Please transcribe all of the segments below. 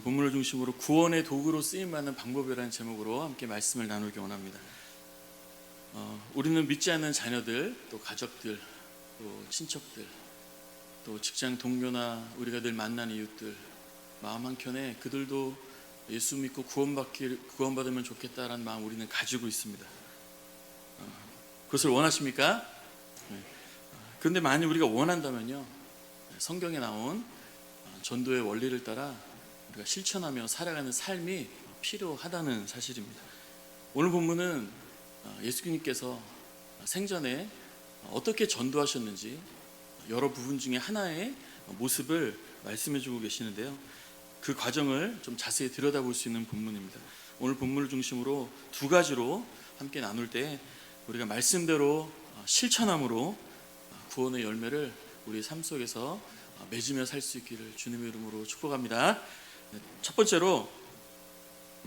오늘 본문을 중심으로 구원의 도구로 쓰임받는 방법이라는 제목으로 함께 말씀을 나누기 원합니다. 우리는 믿지 않는 자녀들, 또 가족들, 또 친척들, 또 직장 동료나 우리가 늘 만난 이웃들, 마음 한켠에 그들도 예수 믿고 구원받으면 좋겠다라는 마음 우리는 가지고 있습니다. 그것을 원하십니까? 그런데 만약 우리가 원한다면요, 성경에 나온 전도의 원리를 따라 우리가 실천하며 살아가는 삶이 필요하다는 사실입니다. 오늘 본문은 예수님께서 생전에 어떻게 전도하셨는지 여러 부분 중에 하나의 모습을 말씀해주고 계시는데요, 그 과정을 좀 자세히 들여다볼 수 있는 본문입니다. 오늘 본문을 중심으로 두 가지로 함께 나눌 때 우리가 말씀대로 실천함으로 구원의 열매를 우리 삶 속에서 맺으며 살 수 있기를 주님의 이름으로 축복합니다. 첫 번째로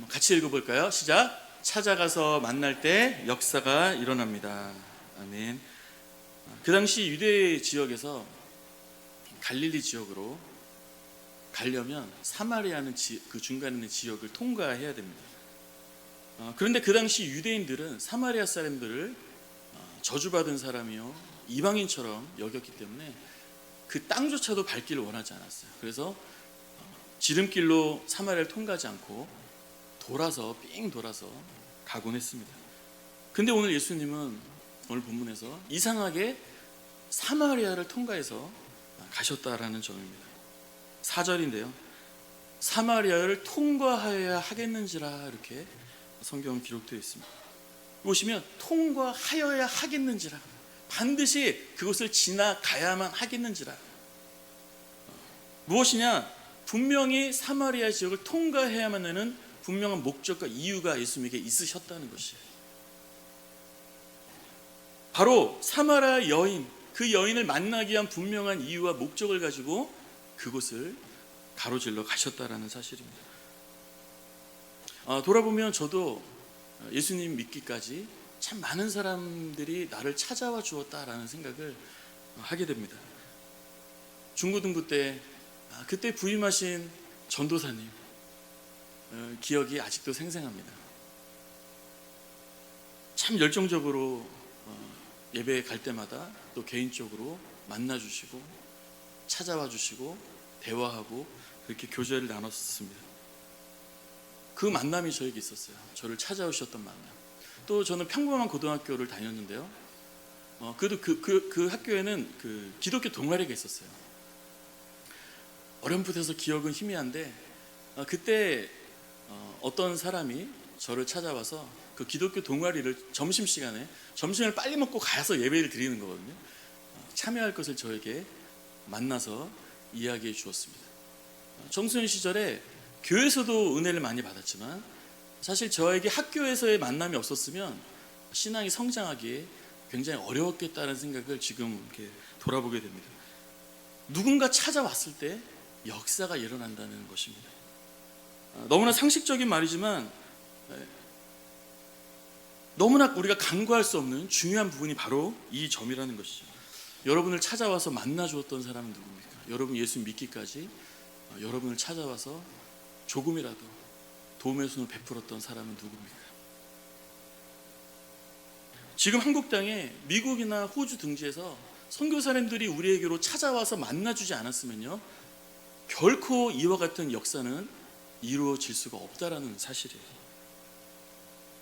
같이 읽어볼까요? 시작. 찾아가서 만날 때 역사가 일어납니다. 아멘. 그 당시 유대 지역에서 갈릴리 지역으로 가려면 사마리아는 그 중간에 있는 지역을 통과해야 됩니다. 그런데 그 당시 유대인들은 사마리아 사람들을 저주받은 사람이요 이방인처럼 여겼기 때문에 그 땅조차도 밟기를 원하지 않았어요. 그래서 지름길로 사마리아를 통과하지 않고 삥 돌아서 가곤 했습니다. 근데 오늘 예수님은 오늘 본문에서 이상하게 사마리아를 통과해서 가셨다라는 점입니다. 4절인데요, 사마리아를 통과하여야 하겠는지라 이렇게 성경은 기록되어 있습니다. 보시면 통과하여야 하겠는지라, 반드시 그것을 지나가야만 하겠는지라. 무엇이냐? 분명히 사마리아 지역을 통과해야만 하는 분명한 목적과 이유가 예수님에게 있으셨다는 것이에요. 바로 사마리아 여인, 그 여인을 만나기 위한 분명한 이유와 목적을 가지고 그곳을 가로질러 가셨다라는 사실입니다. 돌아보면 저도 예수님 믿기까지 참 많은 사람들이 나를 찾아와 주었다라는 생각을 하게 됩니다. 중고등부 때 그때 부임하신 전도사님 기억이 아직도 생생합니다. 참 열정적으로 예배에 갈 때마다 또 개인적으로 만나주시고 찾아와 주시고 대화하고 그렇게 교제를 나눴습니다. 그 만남이 저에게 있었어요. 저를 찾아오셨던 만남. 또 저는 평범한 고등학교를 다녔는데요, 그래도 그 학교에는 그 기독교 동아리가 있었어요. 어렴풋해서 기억은 희미한데 그때 어떤 사람이 저를 찾아와서 그 기독교 동아리를 점심시간에 점심을 빨리 먹고 가서 예배를 드리는 거거든요. 참여할 것을 저에게 만나서 이야기해 주었습니다. 청소년 시절에 교회에서도 은혜를 많이 받았지만 사실 저에게 학교에서의 만남이 없었으면 신앙이 성장하기에 굉장히 어려웠겠다는 생각을 지금 이렇게 돌아보게 됩니다. 누군가 찾아왔을 때 역사가 일어난다는 것입니다. 너무나 상식적인 말이지만 너무나 우리가 간과할 수 없는 중요한 부분이 바로 이 점이라는 것이죠. 여러분을 찾아와서 만나 주었던 사람은 누굽니까? 여러분 예수 믿기까지 여러분을 찾아와서 조금이라도 도움의 손을 베풀었던 사람은 누굽니까? 지금 한국 땅에 미국이나 호주 등지에서 선교사님들이 우리에게로 찾아와서 만나주지 않았으면요, 결코 이와 같은 역사는 이루어질 수가 없다라는 사실이에요.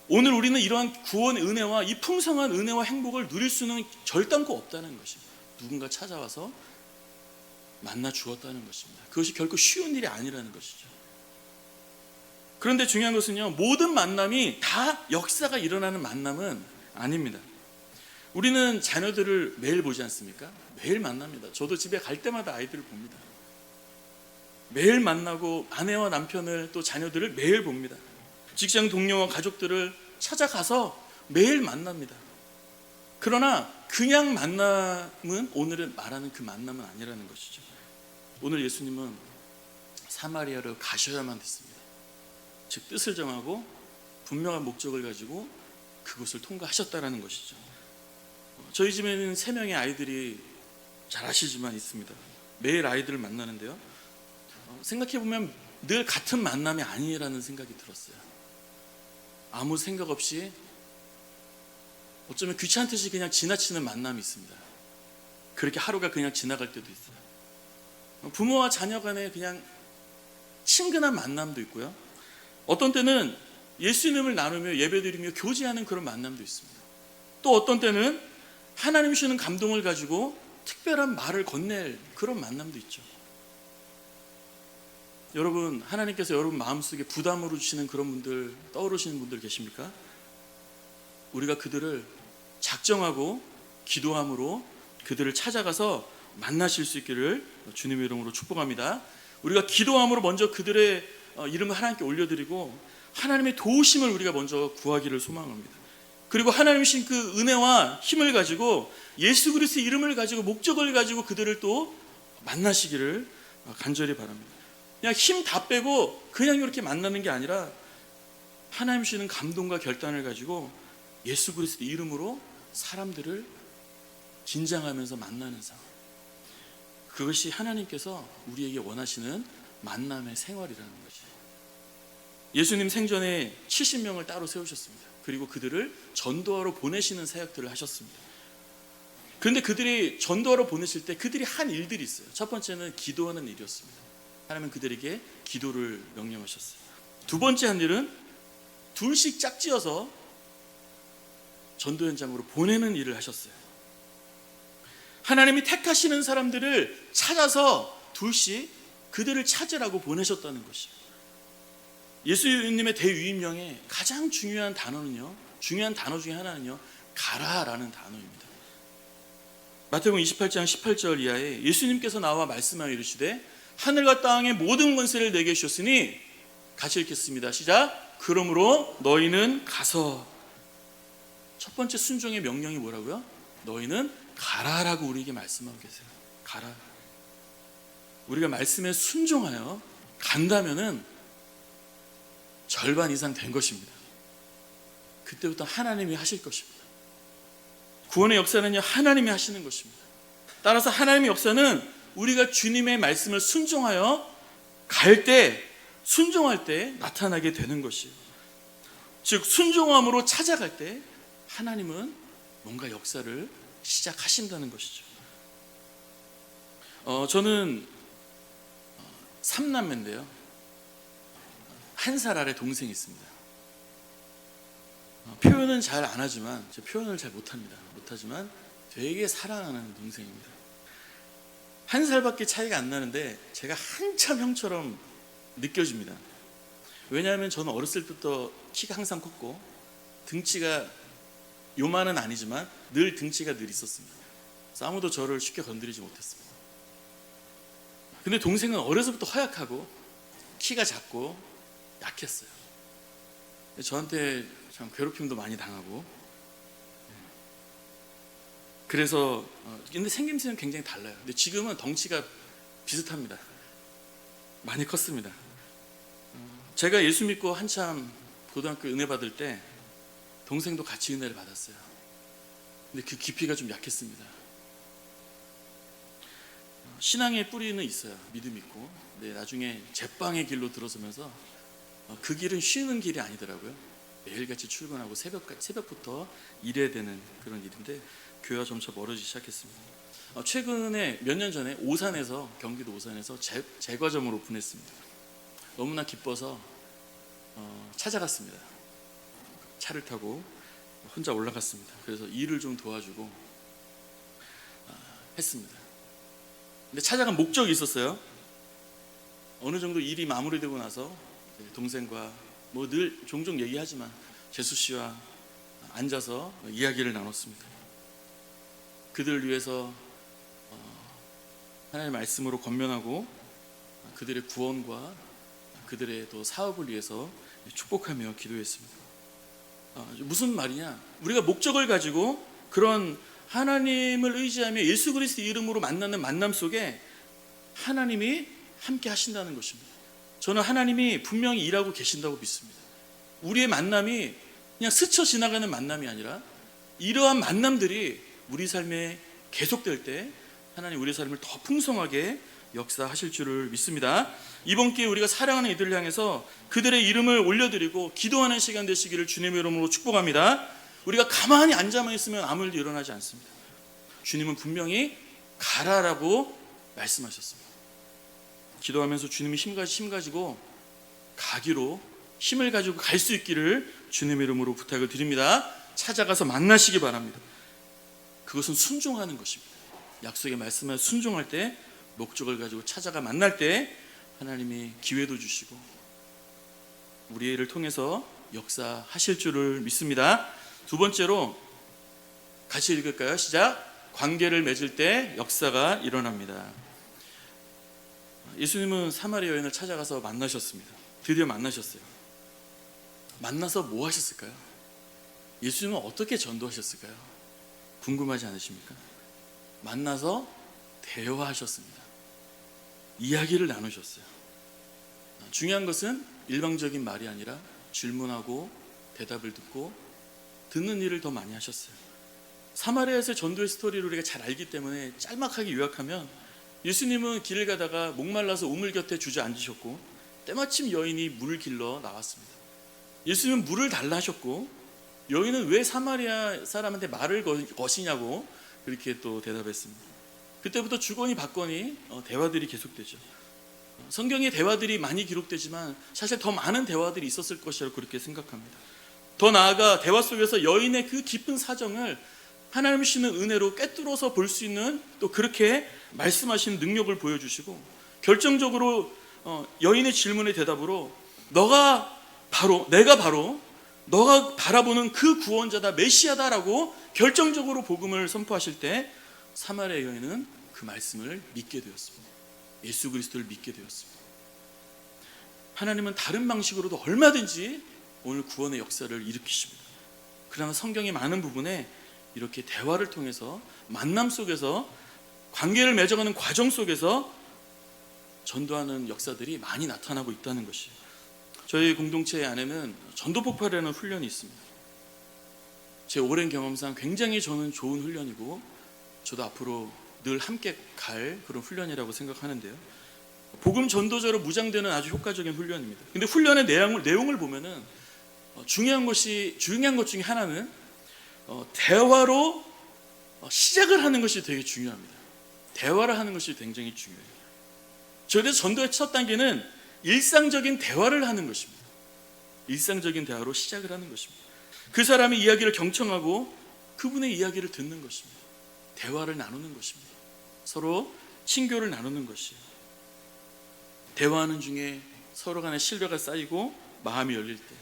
오늘 우리는 이러한 구원의 은혜와 이 풍성한 은혜와 행복을 누릴 수는 절단코 없다는 것입니다. 누군가 찾아와서 만나 주었다는 것입니다. 그것이 결코 쉬운 일이 아니라는 것이죠. 그런데 중요한 것은요, 모든 만남이 다 역사가 일어나는 만남은 아닙니다. 우리는 자녀들을 매일 보지 않습니까? 매일 만납니다. 저도 집에 갈 때마다 아이들을 봅니다. 매일 만나고 아내와 남편을 또 자녀들을 매일 봅니다. 직장 동료와 가족들을 찾아가서 매일 만납니다. 그러나 그냥 만남은 오늘은 말하는 그 만남은 아니라는 것이죠. 오늘 예수님은 사마리아로 가셔야만 됐습니다. 즉 뜻을 정하고 분명한 목적을 가지고 그곳을 통과하셨다라는 것이죠. 저희 집에는 3명의 아이들이 잘 아시지만 있습니다. 매일 아이들을 만나는데요, 생각해보면 늘 같은 만남이 아니라는 생각이 들었어요. 아무 생각 없이 어쩌면 귀찮듯이 그냥 지나치는 만남이 있습니다. 그렇게 하루가 그냥 지나갈 때도 있어요. 부모와 자녀 간에 그냥 친근한 만남도 있고요. 어떤 때는 예수님을 나누며 예배드리며 교제하는 그런 만남도 있습니다. 또 어떤 때는 하나님 주시는 감동을 가지고 특별한 말을 건넬 그런 만남도 있죠. 여러분, 하나님께서 여러분 마음속에 부담으로 주시는 그런 분들, 떠오르시는 분들 계십니까? 우리가 그들을 작정하고 기도함으로 그들을 찾아가서 만나실 수 있기를 주님의 이름으로 축복합니다. 우리가 기도함으로 먼저 그들의 이름을 하나님께 올려드리고 하나님의 도우심을 우리가 먼저 구하기를 소망합니다. 그리고 하나님이 주신 그 은혜와 힘을 가지고 예수 그리스도의 이름을 가지고 목적을 가지고 그들을 또 만나시기를 간절히 바랍니다. 그냥 힘 다 빼고 그냥 이렇게 만나는 게 아니라 하나님 주시는 감동과 결단을 가지고 예수 그리스도의 이름으로 사람들을 긴장하면서 만나는 상황. 그것이 하나님께서 우리에게 원하시는 만남의 생활이라는 것이. 예수님 생전에 70명을 따로 세우셨습니다. 그리고 그들을 전도하러 보내시는 사역들을 하셨습니다. 그런데 그들이 전도하러 보내실 때 그들이 한 일들이 있어요. 첫 번째는 기도하는 일이었습니다. 하나님은 그들에게 기도를 명령하셨어요. 두 번째 한 일은 둘씩 짝지어서 전도 현장으로 보내는 일을 하셨어요. 하나님이 택하시는 사람들을 찾아서 둘씩 그들을 찾으라고 보내셨다는 것이에요. 예수님의 대위임령에 가장 중요한 단어는요, 중요한 단어 중에 하나는요, 가라라는 단어입니다. 마태복음 28장 18절 이하에 예수님께서 나와 말씀하여 이르시되 하늘과 땅의 모든 권세를 내게 주셨으니 같이 읽겠습니다. 시작. 그러므로 너희는 가서. 첫 번째 순종의 명령이 뭐라고요? 너희는 가라라고 우리에게 말씀하고 계세요. 가라. 우리가 말씀에 순종하여 간다면은 절반 이상 된 것입니다. 그때부터 하나님이 하실 것입니다. 구원의 역사는요, 하나님이 하시는 것입니다. 따라서 하나님의 역사는 우리가 주님의 말씀을 순종하여 갈 때, 순종할 때 나타나게 되는 것이에요. 즉 순종함으로 찾아갈 때 하나님은 뭔가 역사를 시작하신다는 것이죠. 저는 3남매인데요. 한 살 아래 동생이 있습니다. 표현은 잘 안 하지만, 저 표현을 잘 못하지만 되게 사랑하는 동생입니다. 한 살밖에 차이가 안 나는데 제가 한참 형처럼 느껴집니다. 왜냐하면 저는 어렸을 때부터 키가 항상 컸고 등치가 요만은 아니지만 늘 등치가 늘 있었습니다. 그래서 아무도 저를 쉽게 건드리지 못했습니다. 근데 동생은 어려서부터 허약하고 키가 작고 약했어요. 저한테 참 괴롭힘도 많이 당하고. 그래서 근데 생김새는 굉장히 달라요. 근데 지금은 덩치가 비슷합니다. 많이 컸습니다. 제가 예수 믿고 한참 고등학교 은혜 받을 때 동생도 같이 은혜를 받았어요. 근데 그 깊이가 좀 약했습니다. 신앙의 뿌리는 있어요. 믿음이 있고. 근데 나중에 제빵의 길로 들어서면서 그 길은 쉬는 길이 아니더라고요. 매일같이 출근하고 새벽부터 일해야 되는 그런 일인데 교회와 점차 멀어지기 시작했습니다. 최근에 몇 년 전에 경기도 오산에서 제과점으로 오픈했습니다. 너무나 기뻐서 찾아갔습니다. 차를 타고 혼자 올라갔습니다. 그래서 일을 좀 도와주고 했습니다. 근데 찾아간 목적이 있었어요. 어느 정도 일이 마무리되고 나서 동생과 뭐 늘 종종 얘기하지만 재수 씨와 앉아서 이야기를 나눴습니다. 그들을 위해서 하나님의 말씀으로 권면하고 그들의 구원과 그들의 또 사업을 위해서 축복하며 기도했습니다. 무슨 말이냐? 우리가 목적을 가지고 그런 하나님을 의지하며 예수 그리스도 이름으로 만나는 만남 속에 하나님이 함께 하신다는 것입니다. 저는 하나님이 분명히 일하고 계신다고 믿습니다. 우리의 만남이 그냥 스쳐 지나가는 만남이 아니라 이러한 만남들이 우리 삶에 계속될 때 하나님 우리 삶을 더 풍성하게 역사하실 줄을 믿습니다. 이번 기회에 우리가 사랑하는 이들을 향해서 그들의 이름을 올려드리고 기도하는 시간 되시기를 주님의 이름으로 축복합니다. 우리가 가만히 앉아만 있으면 아무 일도 일어나지 않습니다. 주님은 분명히 가라라고 말씀하셨습니다. 기도하면서 주님이 힘 가지고 가기로 힘을 가지고 갈 수 있기를 주님의 이름으로 부탁을 드립니다. 찾아가서 만나시기 바랍니다. 그것은 순종하는 것입니다. 약속의 말씀에 순종할 때, 목적을 가지고 찾아가 만날 때 하나님이 기회도 주시고 우리를 통해서 역사하실 줄을 믿습니다. 두 번째로 같이 읽을까요? 시작. 관계를 맺을 때 역사가 일어납니다. 예수님은 사마리아 여인을 찾아가서 만나셨습니다. 드디어 만나셨어요. 만나서 뭐 하셨을까요? 예수님은 어떻게 전도하셨을까요? 궁금하지 않으십니까? 만나서 대화하셨습니다. 이야기를 나누셨어요. 중요한 것은 일방적인 말이 아니라 질문하고 대답을 듣고 듣는 일을 더 많이 하셨어요. 사마리아에서의 전도의 스토리를 우리가 잘 알기 때문에 짤막하게 요약하면 예수님은 길을 가다가 목말라서 우물 곁에 주저앉으셨고 때마침 여인이 물을 길러 나왔습니다. 예수님은 물을 달라 하셨고 여인은 왜 사마리아 사람한테 말을 거시냐고 그렇게 또 대답했습니다. 그때부터 주거니 받거니 대화들이 계속되죠. 성경에 대화들이 많이 기록되지만 사실 더 많은 대화들이 있었을 것이라고 그렇게 생각합니다. 더 나아가 대화 속에서 여인의 그 깊은 사정을 하나님 주시는 은혜로 꿰뚫어서 볼 수 있는 또 그렇게 말씀하시는 능력을 보여주시고 결정적으로 여인의 질문의 대답으로 내가 바로 너가 바라보는 그 구원자다, 메시아다라고 결정적으로 복음을 선포하실 때 사마리아 여인은 그 말씀을 믿게 되었습니다. 예수 그리스도를 믿게 되었습니다. 하나님은 다른 방식으로도 얼마든지 오늘 구원의 역사를 일으키십니다. 그러나 성경의 많은 부분에 이렇게 대화를 통해서 만남 속에서 관계를 맺어가는 과정 속에서 전도하는 역사들이 많이 나타나고 있다는 것이에요. 저희 공동체 안에는 전도 폭발이라는 훈련이 있습니다. 제 오랜 경험상 굉장히 저는 좋은 훈련이고 저도 앞으로 늘 함께 갈 그런 훈련이라고 생각하는데요. 복음 전도자로 무장되는 아주 효과적인 훈련입니다. 근데 훈련의 내용을 보면은 중요한 것 중에 하나는 대화로 시작을 하는 것이 되게 중요합니다. 대화를 하는 것이 굉장히 중요해요. 저희들 전도의 첫 단계는 일상적인 대화를 하는 것입니다. 일상적인 대화로 시작을 하는 것입니다. 그 사람의 이야기를 경청하고 그분의 이야기를 듣는 것입니다. 대화를 나누는 것입니다. 서로 친교를 나누는 것이에요. 대화하는 중에 서로 간의 신뢰가 쌓이고 마음이 열릴 때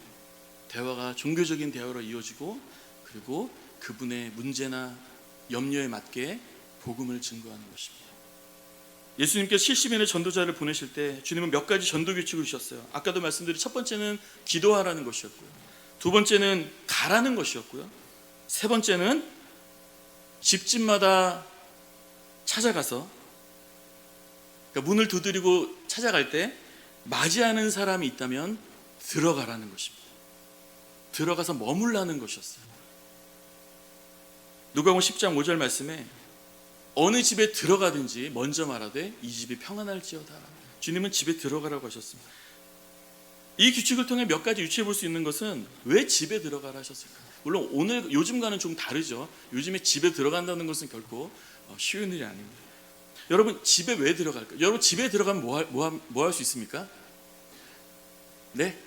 대화가 종교적인 대화로 이어지고 그리고 그분의 문제나 염려에 맞게 복음을 증거하는 것입니다. 예수님께서 70인의 전도자를 보내실 때 주님은 몇 가지 전도 규칙을 주셨어요. 아까도 말씀드린 첫 번째는 기도하라는 것이었고요. 두 번째는 가라는 것이었고요. 세 번째는 집집마다 찾아가서 그러니까 문을 두드리고 찾아갈 때 맞이하는 사람이 있다면 들어가라는 것입니다. 들어가서 머물라는 것이었어요. 누가복음 10장 5절 말씀에 어느 집에 들어가든지 먼저 말하되 이 집이 평안할지어다. 주님은 집에 들어가라고 하셨습니다. 이 규칙을 통해 몇 가지 유추해 볼 수 있는 것은 왜 집에 들어가라 하셨을까? 물론 요즘과는 좀 다르죠. 요즘에 집에 들어간다는 것은 결코 쉬운 일이 아닙니다. 여러분 집에 왜 들어갈까요? 여러분 집에 들어가면 뭐 할 수 있습니까? 네?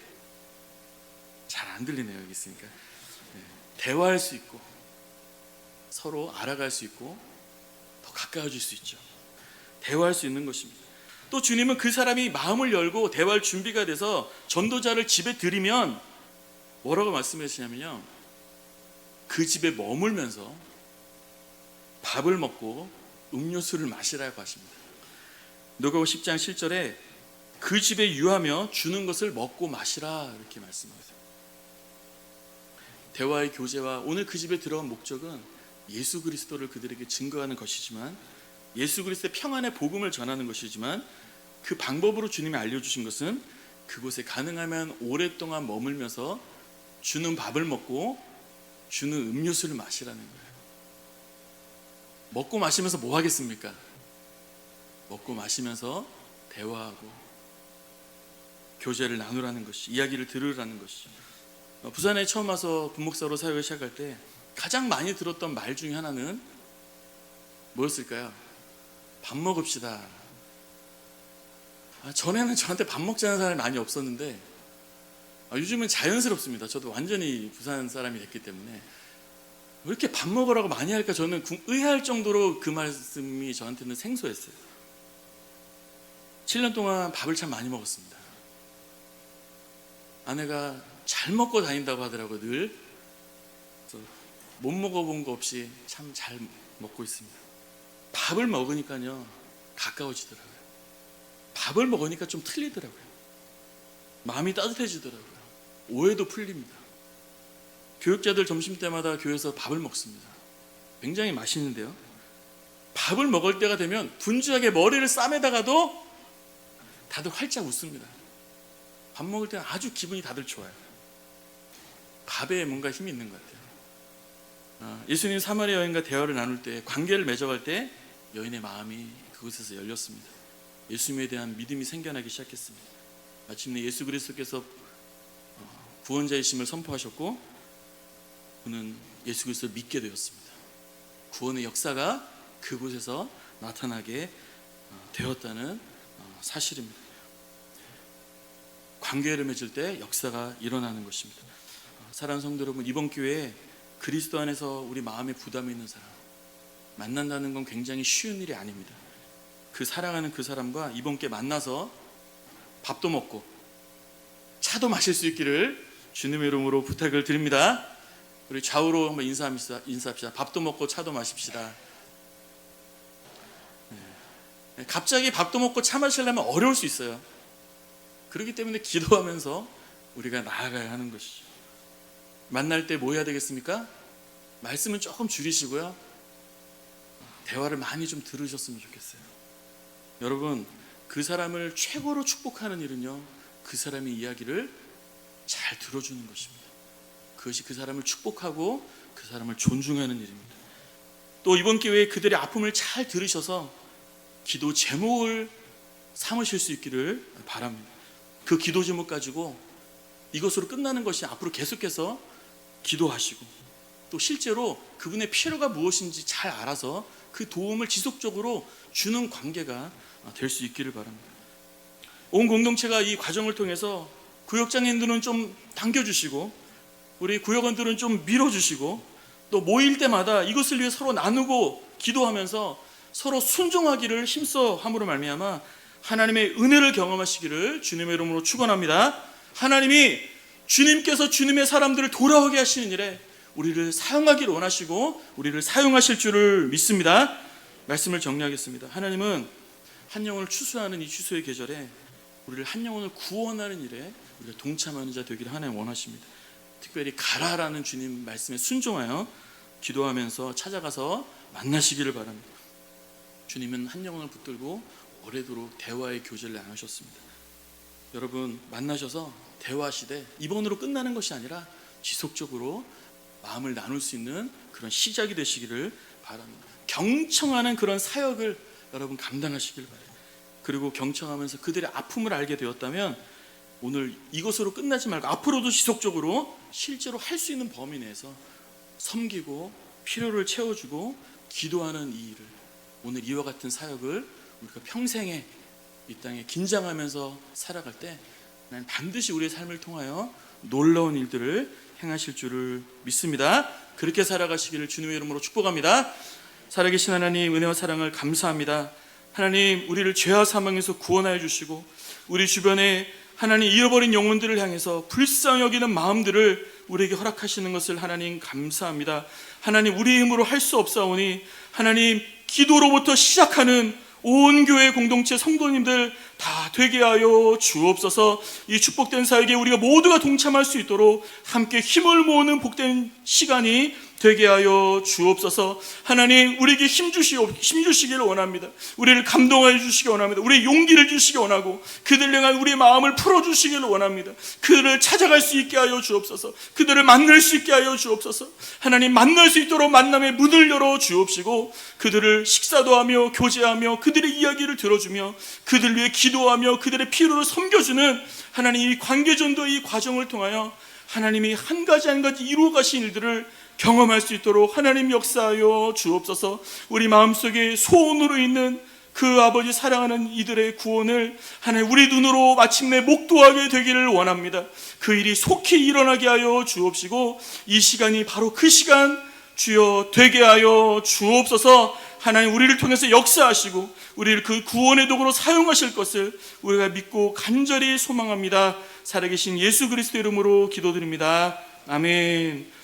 잘 안 들리네요. 여기 있으니까. 네. 대화할 수 있고 서로 알아갈 수 있고 더 가까워질 수 있죠. 대화할 수 있는 것입니다. 또 주님은 그 사람이 마음을 열고 대화할 준비가 돼서 전도자를 집에 들이면 뭐라고 말씀하시냐면요, 그 집에 머물면서 밥을 먹고 음료수를 마시라고 하십니다. 누가복음 10장 7절에 그 집에 유하며 주는 것을 먹고 마시라 이렇게 말씀하세요. 대화의 교제와 오늘 그 집에 들어간 목적은 예수 그리스도를 그들에게 증거하는 것이지만, 예수 그리스도의 평안의 복음을 전하는 것이지만, 그 방법으로 주님이 알려주신 것은 그곳에 가능하면 오랫동안 머물면서 주는 밥을 먹고 주는 음료수를 마시라는 거예요. 먹고 마시면서 뭐 하겠습니까? 먹고 마시면서 대화하고 교제를 나누라는 것이, 이야기를 들으라는 것이. 부산에 처음 와서 분목사로 사역을 시작할 때 가장 많이 들었던 말 중에 하나는 뭐였을까요? 밥 먹읍시다. 전에는 저한테 밥 먹자는 사람이 많이 없었는데 요즘은 자연스럽습니다. 저도 완전히 부산 사람이 됐기 때문에 왜 이렇게 밥 먹으라고 많이 할까 저는 의아할 정도로 그 말씀이 저한테는 생소했어요. 7년 동안 밥을 참 많이 먹었습니다. 아내가 잘 먹고 다닌다고 하더라고요. 늘. 그래서 못 먹어본 거 없이 참 잘 먹고 있습니다. 밥을 먹으니까요 가까워지더라고요. 밥을 먹으니까 좀 틀리더라고요. 마음이 따뜻해지더라고요. 오해도 풀립니다. 교육자들 점심때마다 교회에서 밥을 먹습니다. 굉장히 맛있는데요, 밥을 먹을 때가 되면 분주하게 머리를 싸매다가도 다들 활짝 웃습니다. 밥 먹을 때는 아주 기분이 다들 좋아요. 밥에 뭔가 힘이 있는 것 같아요. 예수님 사마리아 여인과 대화를 나눌 때, 관계를 맺어갈 때 여인의 마음이 그곳에서 열렸습니다. 예수님에 대한 믿음이 생겨나기 시작했습니다. 마침내 예수 그리스도께서 구원자이심을 선포하셨고 그는 예수 그리스도를 믿게 되었습니다. 구원의 역사가 그곳에서 나타나게 되었다는 사실입니다. 관계를 맺을 때 역사가 일어나는 것입니다. 사랑하는 성도 여러분, 이번 기회에 그리스도 안에서 우리 마음에 부담이 있는 사람 만난다는 건 굉장히 쉬운 일이 아닙니다. 그 사랑하는 그 사람과 이번 기회에 만나서 밥도 먹고 차도 마실 수 있기를 주님의 이름으로 부탁을 드립니다. 우리 좌우로 한번 인사합시다. 밥도 먹고 차도 마십시다. 갑자기 밥도 먹고 차 마시려면 어려울 수 있어요. 그렇기 때문에 기도하면서 우리가 나아가야 하는 것이죠. 만날 때 뭐 해야 되겠습니까? 말씀은 조금 줄이시고요, 대화를 많이 좀 들으셨으면 좋겠어요. 여러분, 그 사람을 최고로 축복하는 일은요, 그 사람의 이야기를 잘 들어주는 것입니다. 그것이 그 사람을 축복하고 그 사람을 존중하는 일입니다. 또 이번 기회에 그들의 아픔을 잘 들으셔서 기도 제목을 삼으실 수 있기를 바랍니다. 그 기도 제목 가지고 이것으로 끝나는 것이 앞으로 계속해서 기도하시고 또 실제로 그분의 필요가 무엇인지 잘 알아서 그 도움을 지속적으로 주는 관계가 될 수 있기를 바랍니다. 온 공동체가 이 과정을 통해서 구역장님들은 좀 당겨주시고 우리 구역원들은 좀 밀어주시고 또 모일 때마다 이것을 위해 서로 나누고 기도하면서 서로 순종하기를 힘써 함으로 말미암아 하나님의 은혜를 경험하시기를 주님의 이름으로 축원합니다. 하나님이 주님께서 주님의 사람들을 돌아오게 하시는 일에 우리를 사용하기를 원하시고 우리를 사용하실 줄을 믿습니다. 말씀을 정리하겠습니다. 하나님은 한 영혼을 추수하는 이 추수의 계절에 우리를 한 영혼을 구원하는 일에 우리가 동참하는 자 되기를 하나님 원하십니다. 특별히 가라라는 주님 말씀에 순종하여 기도하면서 찾아가서 만나시기를 바랍니다. 주님은 한 영혼을 붙들고 오래도록 대화의 교제를 나누셨습니다. 여러분, 만나셔서 대화하시되 이번으로 끝나는 것이 아니라 지속적으로 마음을 나눌 수 있는 그런 시작이 되시기를 바랍니다. 경청하는 그런 사역을 여러분 감당하시길 바랍니다. 그리고 경청하면서 그들의 아픔을 알게 되었다면 오늘 이것으로 끝나지 말고 앞으로도 지속적으로 실제로 할 수 있는 범위 내에서 섬기고 필요를 채워주고 기도하는 이 일을, 오늘 이와 같은 사역을 우리가 평생에 이 땅에 긴장하면서 살아갈 때 나는 반드시 우리의 삶을 통하여 놀라운 일들을 행하실 줄을 믿습니다. 그렇게 살아가시기를 주님의 이름으로 축복합니다. 살아계신 하나님, 은혜와 사랑을 감사합니다. 하나님, 우리를 죄와 사망에서 구원하여 주시고 우리 주변에 하나님 잃어버린 영혼들을 향해서 불쌍히 여기는 마음들을 우리에게 허락하시는 것을 하나님 감사합니다. 하나님, 우리의 힘으로 할 수 없사오니 하나님, 기도로부터 시작하는 온 교회 공동체 성도님들 다 되게 하여 주옵소서. 이 축복된 사역에 우리가 모두가 동참할 수 있도록 함께 힘을 모으는 복된 시간이 되게 하여 주옵소서. 하나님, 우리에게 힘주시길 원합니다. 우리를 감동하여 주시기 원합니다. 우리의 용기를 주시기 원하고 그들을 향한 우리의 마음을 풀어주시길 원합니다. 그들을 찾아갈 수 있게 하여 주옵소서. 그들을 만날 수 있게 하여 주옵소서. 하나님, 만날 수 있도록 만남의 문을 열어 주옵시고 그들을 식사도 하며 교제하며 그들의 이야기를 들어주며 그들 위해 기도하며 그들의 필요를 섬겨주는 하나님, 이 관계전도의 이 과정을 통하여 하나님이 한 가지 한 가지 이루어 가신 일들을 경험할 수 있도록 하나님 역사하여 주옵소서. 우리 마음속에 소원으로 있는 그 아버지 사랑하는 이들의 구원을 하나님 우리 눈으로 마침내 목도하게 되기를 원합니다. 그 일이 속히 일어나게 하여 주옵시고 이 시간이 바로 그 시간 주여 되게 하여 주옵소서. 하나님, 우리를 통해서 역사하시고 우리를 그 구원의 도구로 사용하실 것을 우리가 믿고 간절히 소망합니다. 살아계신 예수 그리스도 이름으로 기도드립니다. 아멘.